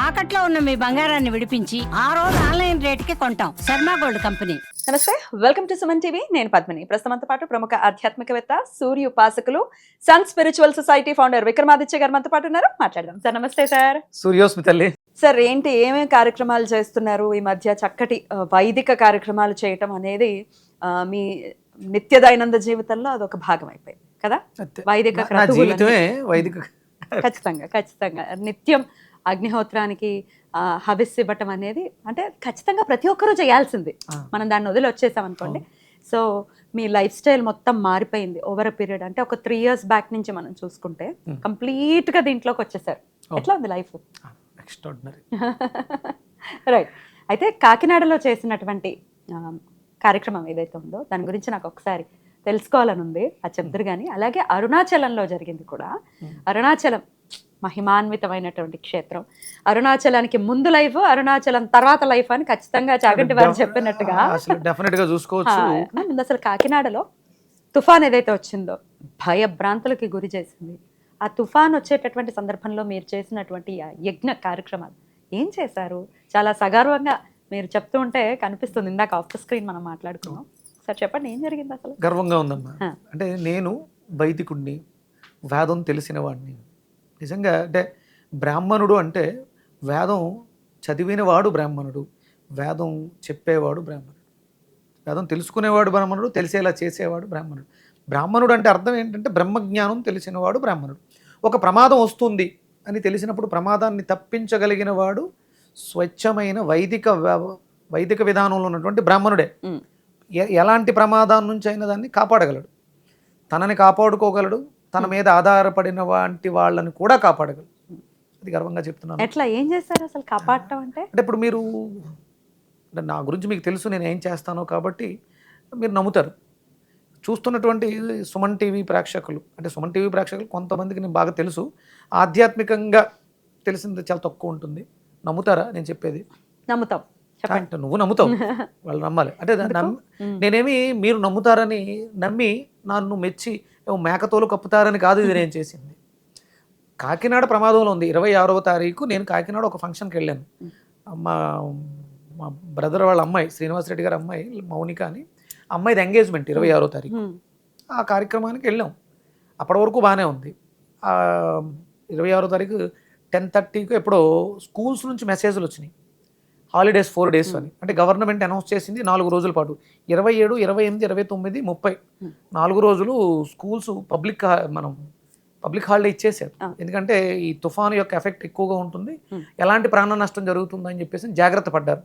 తాకట్లో ఉన్న మీ బంగారాన్ని విడిపించి ఆ రోజు ఆన్లైన్ రేటుకి కొంటాం. Sharma gold company. నమస్తే, వెల్కమ్ టు సుమన్ టీవీ. నేను పద్మిని. ప్రస్తుతంతో పాటు ప్రముఖ ఆధ్యాత్మికవేత్త, సూర్య ఉపాసకులు, sun spiritual society founder Vikramaditya గారు మనతో పాటు ఉన్నారు. మాట్లాడదాం సార్. నమస్తే సార్. సూర్యోస్మి తల్లి. సార్, ఏంటి ఏమేమి కార్యక్రమాలు చేస్తున్నారు ఈ మధ్య? చక్కటి వైదిక కార్యక్రమాలు చేయటం అనేది మీ నిత్య దైనంద జీవితంలో అదొక భాగం అయిపోయింది కదా. వైదిక జీవితమే వైదిక. ఖచ్చితంగా నిత్యం అగ్నిహోత్రానికి హవిస్సు ఇవ్వటం అనేది అంటే ఖచ్చితంగా ప్రతి ఒక్కరూ చేయాల్సింది. మనం దాన్ని వదిలి వచ్చేసాం అనుకోండి. సో మీ లైఫ్ స్టైల్ మొత్తం మారిపోయింది ఓవర్ అ పీరియడ్. అంటే ఒక 3 years బ్యాక్ నుంచి మనం చూసుకుంటే కంప్లీట్ గా దీంట్లోకి వచ్చేసారు. ఎట్లా ఉంది లైఫ్? ఎక్స్ట్రాడినరీ. రైట్. అయితే కాకినాడలో చేసినటువంటి కార్యక్రమం ఏదైతే ఉందో దాని గురించి నాకు ఒకసారి తెలుసుకోవాలని ఉంది. అది చెప్తారు కానీ, అలాగే అరుణాచలంలో జరిగింది కూడా. అరుణాచలం మహిమాన్వితమైనటువంటి క్షేత్రం. అరుణాచలానికి ముందు లైఫ్, అరుణాచలం తర్వాత లైఫ్ అని ఖచ్చితంగా చాగంటి వారు చెప్పినట్టుగా చూసుకోవచ్చు. అసలు కాకినాడలో తుఫాన్ ఏదైతే వచ్చిందో భయభ్రాంతులకి గురి చేసింది. ఆ తుఫాన్ వచ్చేటటువంటి సందర్భంలో మీరు చేసినటువంటి యజ్ఞ కార్యక్రమాలు ఏం చేశారు? చాలా సగర్వంగా మీరు చెప్తూ ఉంటే కనిపిస్తుంది. ఇందాక ఆఫ్ ద స్క్రీన్ మనం మాట్లాడుకున్నాం. సార్ చెప్పండి, ఏం జరిగింది అసలు? గర్వంగా ఉందమ్మా. అంటే నేను వైదికుడిని, వేదం తెలిసిన వాడిని. నిజంగా అంటే బ్రాహ్మణుడు అంటే వేదం చదివినవాడు బ్రాహ్మణుడు, వేదం చెప్పేవాడు బ్రాహ్మణుడు, వేదం తెలుసుకునేవాడు బ్రాహ్మణుడు, తెలిసేలా చేసేవాడు బ్రాహ్మణుడు. బ్రాహ్మణుడు అంటే అర్థం ఏంటంటే బ్రహ్మజ్ఞానం తెలిసినవాడు బ్రాహ్మణుడు. ఒక ప్రమాదం వస్తుంది అని తెలిసినప్పుడు ప్రమాదాన్ని తప్పించగలిగిన వాడు స్వచ్ఛమైన వైదిక విధానంలో ఉన్నటువంటి బ్రాహ్మణుడే. ఎలాంటి ప్రమాదం నుంచి అయినా దాన్ని కాపాడగలడు, తనని కాపాడుకోగలడు, తన మీద ఆధారపడిన వంటి వాళ్ళని కూడా కాపాడగలడు. అది గర్వంగా చెప్తున్నాను. ఎట్లా, ఏం చేస్తారు అసలు కాపాడటం అంటే? అంటే ఇప్పుడు మీరు అంటే నా గురించి మీకు తెలుసు, నేను ఏం చేస్తానో కాబట్టి మీరు నమ్ముతారు. చూస్తున్నటువంటి సుమన్ టీవీ ప్రేక్షకులు, అంటే సుమన్ టీవీ ప్రేక్షకులు కొంతమందికి నేను బాగా తెలుసు, ఆధ్యాత్మికంగా తెలిసింది చాలా తక్కువ ఉంటుంది. నమ్ముతారా నేను చెప్పేది? నమ్ముతాం. అంటే నువ్వు నమ్ముతావు, వాళ్ళు నమ్మాలి. అంటే నేనేమి మీరు నమ్ముతారని నమ్మి నన్ను మెచ్చి మేకతోలు కప్పుతారని కాదు ఇది నేను చేసింది. కాకినాడ ప్రమాదంలో ఉంది. 26వ తారీఖు నేను కాకినాడ ఒక ఫంక్షన్కి వెళ్ళాను. మా బ్రదర్ వాళ్ళ అమ్మాయి, శ్రీనివాసరెడ్డి గారి అమ్మాయి మౌనిక అని, అమ్మాయిది ఎంగేజ్మెంట్ 26వ తారీఖు. ఆ కార్యక్రమానికి వెళ్ళాం. అప్పటి వరకు బాగానే ఉంది. 26వ తారీఖు 10:30కు ఎప్పుడో స్కూల్స్ నుంచి మెసేజ్లు వచ్చినాయి, హాలిడేస్ 4 days అని. అంటే గవర్నమెంట్ అనౌన్స్ చేసింది 4 రోజుల పాటు, 27, 28, 29, 30 4 రోజులు స్కూల్స్ పబ్లిక్ హాలిడే ఇచ్చేసారు. ఎందుకంటే ఈ తుఫాను యొక్క ఎఫెక్ట్ ఎక్కువగా ఉంటుంది, ఎలాంటి ప్రాణ నష్టం జరుగుతుందని చెప్పేసి జాగ్రత్త పడ్డారు.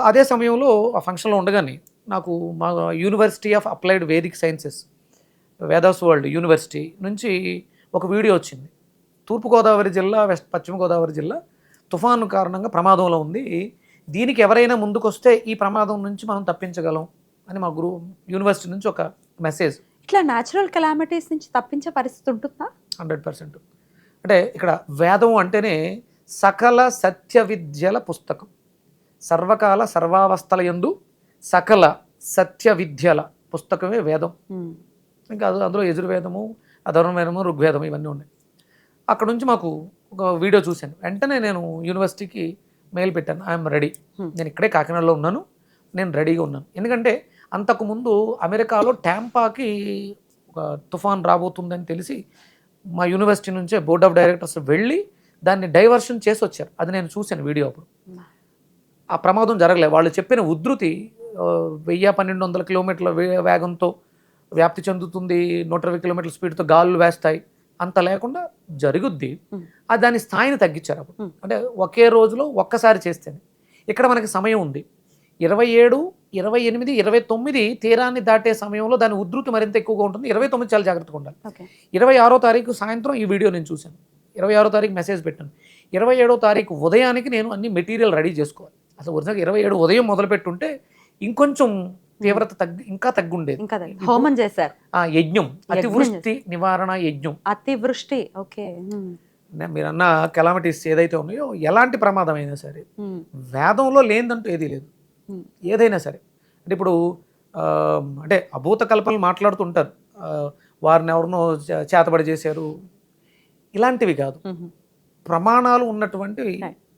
అదే సమయంలో ఆ ఫంక్షన్లో ఉండగానే నాకు మా university of applied Vedic sciences, Vedas world university నుంచి ఒక వీడియో వచ్చింది. తూర్పుగోదావరి జిల్లా, పశ్చిమ గోదావరి జిల్లా తుఫాను కారణంగా ప్రమాదంలో ఉంది, దీనికి ఎవరైనా ముందుకొస్తే ఈ ప్రమాదం నుంచి మనం తప్పించగలం అని మా యూనివర్సిటీ నుంచి ఒక మెసేజ్. ఇట్లా న్యాచురల్ కెలామిటీస్ నుంచి తప్పించే పరిస్థితి ఉంటుందా? 100%. అంటే ఇక్కడ వేదం అంటేనే సకల సత్య విద్యల పుస్తకం, సర్వకాల సర్వావస్థల యందు సకల సత్య విద్యల పుస్తకమే వేదం. ఇంకా అందులో యజుర్వేదము, అధర్వవేదము, ఋగ్వేదము ఇవన్నీ ఉన్నాయి. అక్కడ నుంచి మాకు ఒక వీడియో చూశాను. వెంటనే నేను యూనివర్సిటీకి మెయిల్ పెట్టాను, ఐఎమ్ రెడీ, నేను ఇక్కడే కాకినాడలో ఉన్నాను, నేను రెడీగా ఉన్నాను. ఎందుకంటే అంతకుముందు అమెరికాలో ట్యాంపాకి ఒక తుఫాన్ రాబోతుందని తెలిసి మా యూనివర్సిటీ నుంచే బోర్డ్ ఆఫ్ డైరెక్టర్స్ వెళ్ళి దాన్ని డైవర్షన్ చేసి వచ్చారు. అది నేను చూశాను వీడియో. అప్పుడు ఆ ప్రమాదం జరగలేదు. వాళ్ళు చెప్పిన ఉధృతి 1000-1200 కిలోమీటర్ల వేగంతో వ్యాప్తి చెందుతుంది, 120 కిలోమీటర్ల స్పీడ్తో గాలులు వేస్తాయి, అంత లేకుండా జరుగుద్ది. దాని స్థాయిని తగ్గించారు అప్పుడు. అంటే ఒకే రోజులో ఒక్కసారి చేస్తేనే. ఇక్కడ మనకి సమయం ఉంది, 27, 28, 29 తీరాన్ని దాటే సమయంలో దాని ఉధృతి మరింత ఎక్కువగా ఉంటుంది. 29 చాలా జాగ్రత్తగా ఉండాలి. 26వ తారీఖు సాయంత్రం ఈ వీడియో నేను చూశాను. 26వ తారీఖు మెసేజ్ పెట్టాను. 27వ తారీఖు ఉదయానికి నేను అన్ని మెటీరియల్ రెడీ చేసుకోవాలి. అసలు ఒరిజినల్గా 27 ఉదయం మొదలుపెట్టుంటే ఇంకొంచెం తీవ్రత ఇంకా తగ్గుండేది. హోమం చేశారు. యజ్ఞం, అతివృష్టి నివారణ యజ్ఞం. అతివృష్టి, ఓకే. మీరు అన్న కెలామిటీస్ ఏదైతే ఉన్నాయో, ఎలాంటి ప్రమాదం అయినా సరే వేదంలో లేదంటూ ఏదీ లేదు. ఏదైనా సరే అంటే ఇప్పుడు అంటే అభూత కల్పనలు వారిని ఎవరినో చేతబడి చేశారు, ఇలాంటివి కాదు. ప్రమాణాలు ఉన్నటువంటి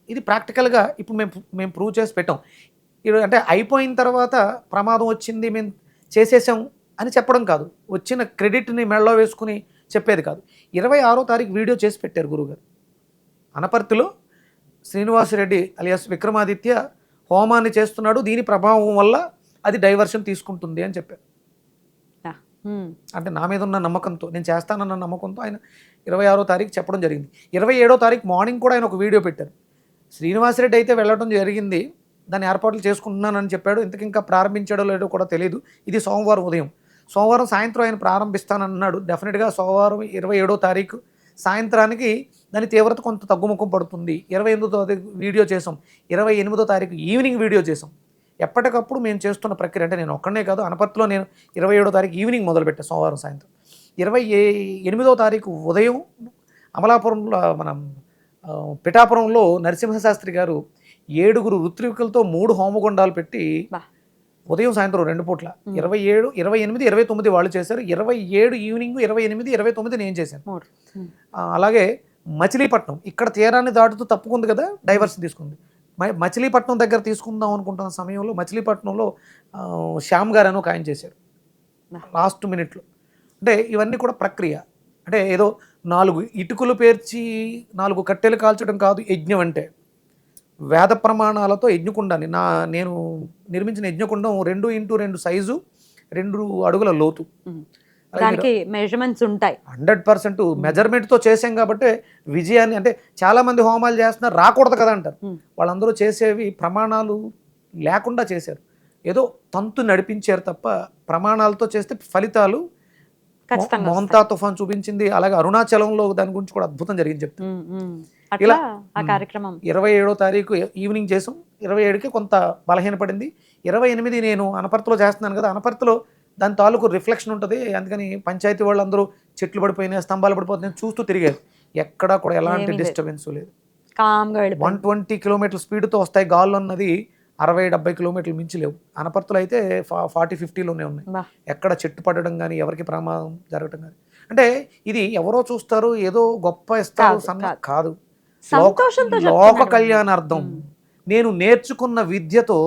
ఇది ప్రాక్టికల్గా ఇప్పుడు మేము ప్రూవ్ చేసి పెట్టాం. అంటే అయిపోయిన తర్వాత ప్రమాదం వచ్చింది మేము చేసేసాం అని చెప్పడం కాదు, వచ్చిన క్రెడిట్ని మెడలో వేసుకుని చెప్పేది కాదు. 26వ తారీఖు వీడియో చేసి పెట్టారు గురువుగారు. అనపర్తిలో శ్రీనివాసరెడ్డి అలియాస్ విక్రమాదిత్య హోమాన్ని చేస్తున్నాడు, దీని ప్రభావం వల్ల అది డైవర్షన్ తీసుకుంటుంది అని చెప్పారు. అంటే నా మీద ఉన్న నమ్మకంతో, నేను చేస్తానన్న నమ్మకంతో ఆయన 26వ తారీఖు చెప్పడం జరిగింది. 27వ తారీఖు మార్నింగ్ కూడా ఆయన ఒక వీడియో పెట్టారు. శ్రీనివాసరెడ్డి అయితే వెళ్ళడం జరిగింది, దాన్ని ఏర్పాట్లు చేసుకుంటున్నానని చెప్పాడు. ఇంతకు ఇంకా ప్రారంభించాడో లేదో కూడా తెలియదు. ఇది సోమవారం ఉదయం. సోమవారం సాయంత్రం ఆయన ప్రారంభిస్తానన్నాడు. డెఫినెట్గా సోమవారం 27వ తారీఖు సాయంత్రానికి దాని తీవ్రత కొంత తగ్గుముఖం పడుతుంది. 28వ తారీఖు వీడియో చేసాం, 28వ తారీఖు ఈవినింగ్ వీడియో చేసాం. ఎప్పటికప్పుడు మేము చేస్తున్న ప్రక్రియ. అంటే నేను ఒక్కనే కాదు, అనపర్తిలో నేను 27వ తారీఖు ఈవినింగ్ మొదలుపెట్టాను, సోమవారం సాయంత్రం. 28వ తారీఖు ఉదయం అమలాపురంలో మనం పిఠాపురంలో నరసింహశాస్త్రి గారు 7 ఋత్వికులతో 3 హోమగుండాలు పెట్టి ఉదయం సాయంత్రం 2 పూట్ల 27, 28, 29 వాళ్ళు చేశారు. 27 ఈవినింగ్, 28, 29 నేను చేశాను. అలాగే మచిలీపట్నం ఇక్కడ తీరాన్ని దాటుతూ తప్పుకుంది కదా, డైవర్షన్ తీసుకుంది. మచిలీపట్నం దగ్గర తీసుకుందాం అనుకుంటున్న సమయంలో మచిలీపట్నంలో శ్యామ్ గారు అని ఒక ఆయన చేశారు లాస్ట్ మినిట్లో. అంటే ఇవన్నీ కూడా ప్రక్రియ. అంటే ఏదో 4 ఇటుకలు పేర్చి 4 కట్టెలు కాల్చడం కాదు యజ్ఞం. అంటే వేద ప్రమాణాలతో యజ్ఞకుండాన్ని నేను నిర్మించిన యజ్ఞకుండం 2x2 సైజు, 2 అడుగుల లోతు. దానికి మెజర్మెంట్స్ ఉంటాయి. 100% మెజర్మెంట్తో చేసాం కాబట్టి విజయాన్ని, అంటే చాలా మంది హోమాలు చేస్తున్నారు రాకూడదు కదా అంటారు. వాళ్ళందరూ చేసేవి ప్రమాణాలు లేకుండా చేశారు, ఏదో తంతు నడిపించారు తప్ప ప్రమాణాలతో చేస్తే ఫలితాలు మోంతా తుఫాన్ చూపించింది. అలాగే అరుణాచలంలో దాని గురించి కూడా అద్భుతం జరిగింది చెప్తాను. ఇలా 27వ తారీఖు ఈవినింగ్ చేసాం. 27కి కొంత బలహీనపడింది. 28 నేను అనపర్తిలో చేస్తున్నాను కదా, అనపర్తిలో దాని తాలూకు రిఫ్లెక్షన్ ఉంటుంది. అందుకని పంచాయతీ వాళ్ళందరూ చెట్లు పడిపోయినాయి, స్తంభాలు పడిపోతున్నాయి చూస్తూ తిరిగారు. ఎక్కడా కూడా ఎలాంటి డిస్టర్బెన్స్ లేదు. 120 కిలోమీటర్ల స్పీడ్తో వస్తాయి గాల్లో అన్నది, 60-70 కిలోమీటర్లు మించి లేవు. అనపర్తులు అయితే 40-50లోనే ఉన్నాయి. ఎక్కడ చెట్టు పడడం కానీ, ఎవరికి ప్రమాదం జరగడం కానీ. అంటే ఇది ఎవరో చూస్తారు, ఏదో గొప్ప ఇస్తారు కాదు, లోక కళ్యాణార్థం. నేను నేర్చుకున్న విద్యతో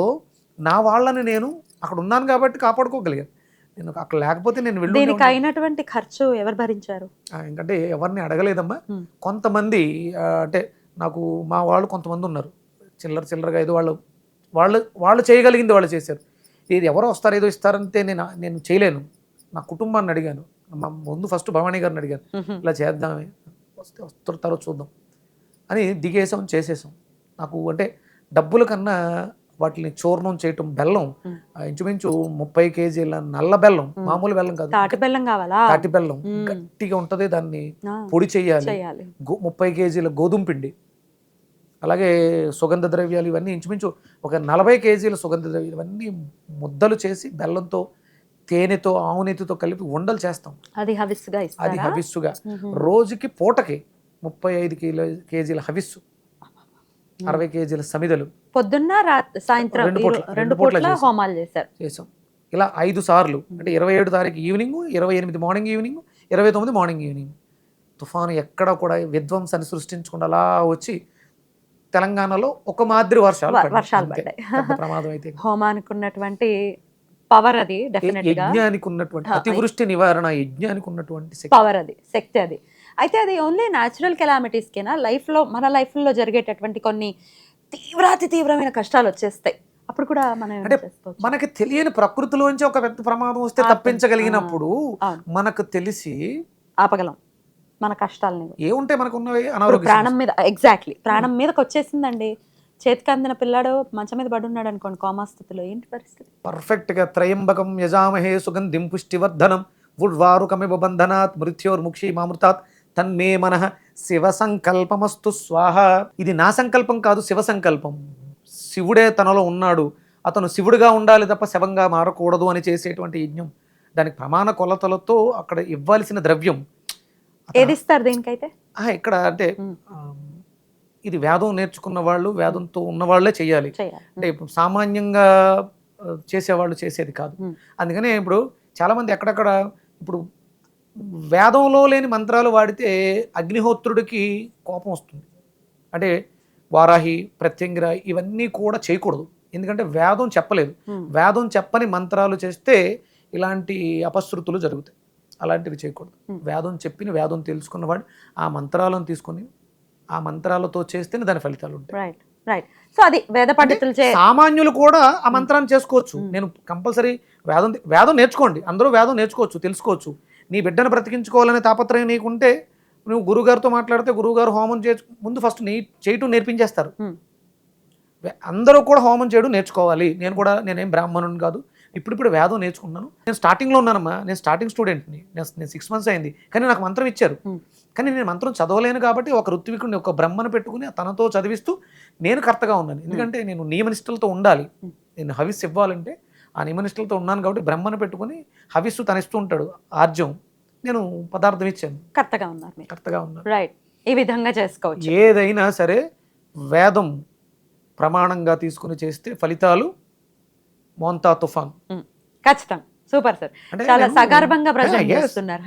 నా వాళ్ళని నేను అక్కడ ఉన్నాను కాబట్టి కాపాడుకోగలిగాను. నేను అక్కడ లేకపోతే నేను వెళ్ళి దీనికి అయినటువంటి ఖర్చు ఎవరు భరించారు? ఎందుకంటే ఎవరిని అడగలేదమ్మా. కొంతమంది అంటే నాకు మా వాళ్ళు కొంతమంది ఉన్నారు, చిల్లరగా ఏదో వాళ్ళు చేయగలిగింది వాళ్ళు చేశారు. ఇది ఎవరో వస్తారు ఏదో ఇస్తారంటే నేను చేయలేను. నా కుటుంబాన్ని అడిగాను. ముందు ఫస్ట్ భవానీ గారిని అడిగాను, ఇలా చేద్దామే, వస్తారు చూద్దాం అని దిగేసాం, చేసేసాం. నాకు అంటే డబ్బుల కన్నా వాటిని చూర్ణం చేయటం, బెల్లం ఇంచుమించు 30 కేజీల నల్ల బెల్లం, మామూలు బెల్లం కాదు, తాటి బెల్లం కావాలా, తాటి బెల్లం గట్టిగా ఉంటుంది, దాన్ని పొడి చేయాలి. 30 కేజీల గోధుమ పిండి, అలాగే సుగంధ ద్రవ్యాలు, ఇవన్నీ ఇంచుమించు ఒక 40 కేజీల సుగంధ ద్రవ్యాలు, ఇవన్నీ ముద్దలు చేసి బెల్లంతో తేనెతో ఆవునేతితో కలిపి ఉండలు చేస్తాం. అది హవిస్సుగా రోజుకి పూటకి 35 కేజీల హవిస్సు, 60 కేజీల సమిదలు, పొద్దున్న సాయంత్రం 2 పూట్ల హోమాలు చేసాం. ఇలా 5 సార్లు. అంటే 27 తారీఖు evening, 28 morning evening, 29 morning evening. తుఫాను ఎక్కడ కూడా విధ్వంసాన్ని సృష్టించకుండా అలా వచ్చి తెలంగాణలో ఒక మాదిరి వర్షాలు పడ్డాయి. ప్రమాదం అయితే హోమానికి ఉన్నటువంటి పవర్ అది, యజ్ఞానికి ఉన్నటువంటి అతివృష్టి నివారణ, యజ్ఞానికి ఉన్నటువంటి పవర్ అది, శక్తి అది. అయితే అది ఓన్లీ న్యాచురల్ కెలామిటీస్కేనా? మన లైఫ్లో జరిగేటటువంటి కొన్ని తీవ్రమైన కష్టాలు వచ్చేస్తాయి, అప్పుడు కూడా అంటే మనకి తెలియని ప్రకృతిలోంచి ఒక పెద్ద ప్రమాదం వస్తే తప్పించగలిగినప్పుడు మనకు తెలిసి ఆపగలం మన కష్టాలని. ఏముంటే మనకు ఉన్నవి అనారోగ్యం, ప్రాణం మీద, ఎగ్జాక్ట్లీ ప్రాణం మీదకి వచ్చేసిందండి. చేతికి అందిన పిల్లాడు మంచం మీద పడున్నాడు అనుకోండి, కోమా స్థితిలో, ఏంటి పరిస్థితి? పర్ఫెక్ట్ గా త్రయంబకం యజామహే సుగంధిం పుష్టివర్ధనం ఉర్వారుకమివ బంధనాత్ మృత్యోర్ముక్షీమామృతాత్ తన్మే మనః శివ సంకల్పమస్తు స్వాహ. ఇది నా సంకల్పం కాదు, శివ సంకల్పం. శివుడే తనలో ఉన్నాడు, అతను శివుడిగా ఉండాలి తప్ప శవంగా మారకూడదు అని చేసేటువంటి యజ్ఞం. దానికి ప్రమాణ కొలతలతో అక్కడ ఇవ్వాల్సిన ద్రవ్యం ఏదిస్తారు దీనికైతే? ఇక్కడ అంటే ఇది వేదం నేర్చుకున్న వాళ్ళు, వేదంతో ఉన్న వాళ్ళే చేయాలి. అంటే ఇప్పుడు సామాన్యంగా చేసేవాళ్ళు చేసేది కాదు. అందుకనే ఇప్పుడు చాలామంది ఎక్కడెక్కడ ఇప్పుడు వేదంలో లేని మంత్రాలు వాడితే అగ్నిహోత్రుడికి కోపం వస్తుంది. అంటే వారాహి, ప్రత్యంగిర ఇవన్నీ కూడా చేయకూడదు. ఎందుకంటే వేదం చెప్పలేదు. వేదం చెప్పని మంత్రాలు చేస్తే ఇలాంటి అపశృతులు జరుగుతాయి. అలాంటివి చేయకూడదు. వేదం చెప్పిన, వేదం తెలుసుకున్నవాడు ఆ మంత్రాలను తీసుకొని ఆ మంత్రాలతో చేస్తేనే దాని ఫలితాలు ఉంటాయి. Right right. సో అది వేద పండితులు సామాన్యులు కూడా ఆ మంత్రాన్ని చేసుకోవచ్చు. నేను కంపల్సరీ వేదం నేర్చుకోండి, అందరూ వేదం నేర్చుకోవచ్చు, తెలుసుకోవచ్చు. నీ బిడ్డను బ్రతికించుకోవాలనే తాపత్రయం నీకుంటే నువ్వు గురువుగారితో మాట్లాడితే గురువుగారు హోమం ముందు ఫస్ట్ చేయటం నేర్పించేస్తారు. అందరూ కూడా హోమం చేయడం నేర్చుకోవాలి. నేనేం బ్రాహ్మణుని కాదు, ఇప్పుడు వేదం నేర్చుకున్నాను. నేను స్టార్టింగ్లో ఉన్నానమ్మా, నేను స్టార్టింగ్ స్టూడెంట్ని. నేను 6 months అయింది, కానీ నాకు మంత్రం ఇచ్చారు. కానీ నేను మంత్రం చదవలేను కాబట్టి ఒక ఋత్వికుడిని, ఒక బ్రహ్మను పెట్టుకుని తనతో చదివిస్తూ నేను కర్తగా ఉన్నాను. ఎందుకంటే నేను నియమనిష్టలతో ఉండాలి. నేను హవిస్సు ఇవ్వాలంటే ఆ నియమనిష్టలతో ఉన్నాను కాబట్టి బ్రహ్మను పెట్టుకుని హవిస్సు తనిస్తూ ఉంటాడు ఆర్జం. నేను పదార్థం ఇచ్చాను, కర్తగా ఉన్నాను. రైట్. ఈ విధంగా చేసుకోవచ్చు. ఏదైనా సరే వేదం ప్రమాణంగా తీసుకుని చేస్తే ఫలితాలు మోంతా తుఫాన్. ఖచ్చితంగా. సూపర్ సార్, చాలా సగర్భంగా ప్రజెంట్ చేస్తున్నారు.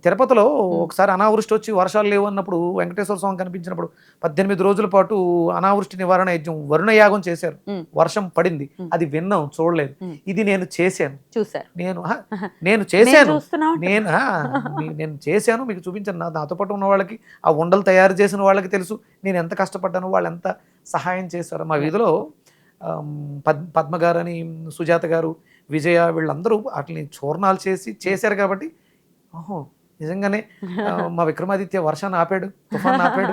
తిరుపతిలో ఒకసారి అనావృష్టి వచ్చి వర్షాలు లేవు అన్నప్పుడు వెంకటేశ్వర స్వామి కనిపించినప్పుడు 18 రోజుల పాటు అనావృష్టి నివారణ యజ్ఞం వరుణ యాగం చేశారు. వర్షం పడింది, అది విన్నాం, చూడలేదు. ఇది నేను చేశాను, చూసారు. నేను చేశాను, నేను చేశాను, మీకు చూపించాను. నాతో పాటు ఉన్న వాళ్ళకి, ఆ ఉండలు తయారు చేసిన వాళ్ళకి తెలుసు నేను ఎంత కష్టపడ్డాను, వాళ్ళు ఎంత సహాయం చేశారు. మా వీధిలో పద్మ గారని, సుజాత గారు, విజయ, వీళ్ళందరూ వాటిని చూర్ణాలు చేశారు కాబట్టి ఓహో నిజంగానే మా విక్రమాదిత్య వర్షాన్ని ఆపాడు, తుఫాన్ ఆపాడు.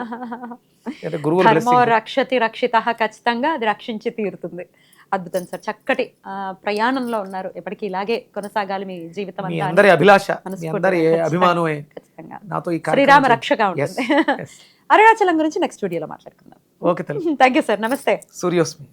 ధర్మో రక్షతి రక్షితః, ఖచ్చితంగా అది రక్షించి తీరుతుంది. అద్భుతం సార్, చక్కటి ప్రయాణంలో ఉన్నారు. ఎప్పటికీ ఇలాగే కొనసాగాలి మీ జీవితం. మీ అందరి అభిలాష, మీ అందరి అభిమానమే నాతో ఈ శ్రీరామ రక్షగా ఉంటుంది. అరుణాచలం గురించి నెక్స్ట్ వీడియోలో మాట్లాడుకుందాం. Okay, thank you sir. నమస్తే. సూర్యోస్మి.